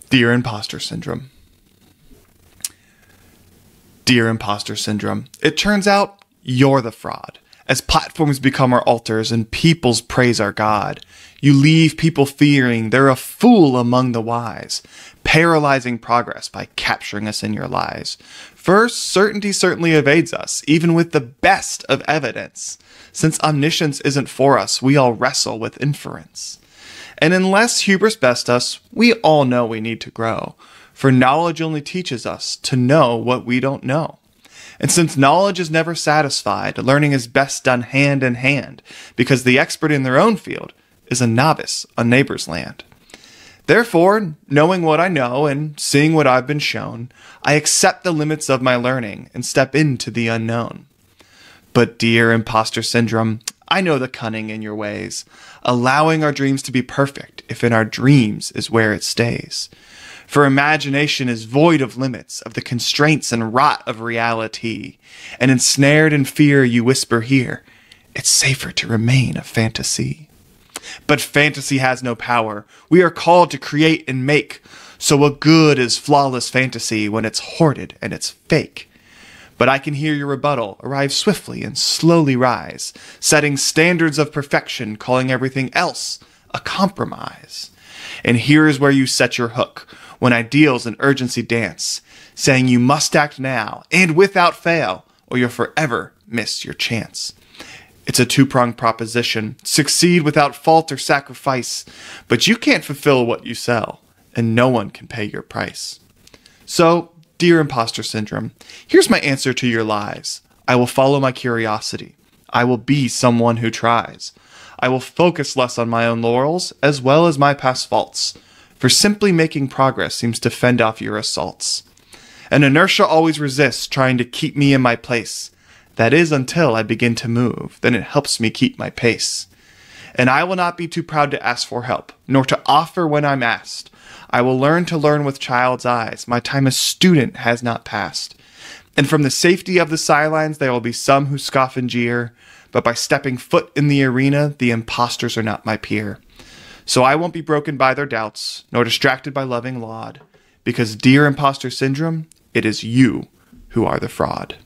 Dear Imposter Syndrome. Dear Imposter Syndrome, it turns out you're the fraud. As platforms become our altars and peoples praise our God, you leave people fearing they're a fool among the wise, paralyzing progress by capturing us in your lies. First, certainty certainly evades us, even with the best of evidence. Since omniscience isn't for us, we all wrestle with inference. And unless hubris best us, we all know we need to grow. For knowledge only teaches us to know what we don't know. And since knowledge is never satisfied, learning is best done hand in hand, because the expert in their own field is a novice on neighbor's land. Therefore, knowing what I know and seeing what I've been shown, I accept the limits of my learning and step into the unknown. But dear Imposter Syndrome, I know the cunning in your ways, allowing our dreams to be perfect if in our dreams is where it stays. For imagination is void of limits, of the constraints and rot of reality, and ensnared in fear you whisper here, it's safer to remain a fantasy. But fantasy has no power. We are called to create and make, so what good is flawless fantasy when it's hoarded and it's fake? But I can hear your rebuttal arrive swiftly and slowly rise, setting standards of perfection, calling everything else a compromise. And here is where you set your hook, when ideals and urgency dance, saying you must act now and without fail, or you'll forever miss your chance. It's a two-pronged proposition, succeed without fault or sacrifice, but you can't fulfill what you sell, and no one can pay your price. So, dear Imposter Syndrome, here's my answer to your lies. I will follow my curiosity. I will be someone who tries. I will focus less on my own laurels as well as my past faults, for simply making progress seems to fend off your assaults. And inertia always resists trying to keep me in my place. That is until I begin to move, then it helps me keep my pace. And I will not be too proud to ask for help, nor to offer when I'm asked. I will learn to learn with child's eyes. My time as student has not passed. And from the safety of the sidelines, there will be some who scoff and jeer. But by stepping foot in the arena, the imposters are not my peer. So I won't be broken by their doubts, nor distracted by loving laud. Because dear Imposter Syndrome, it is you who are the fraud.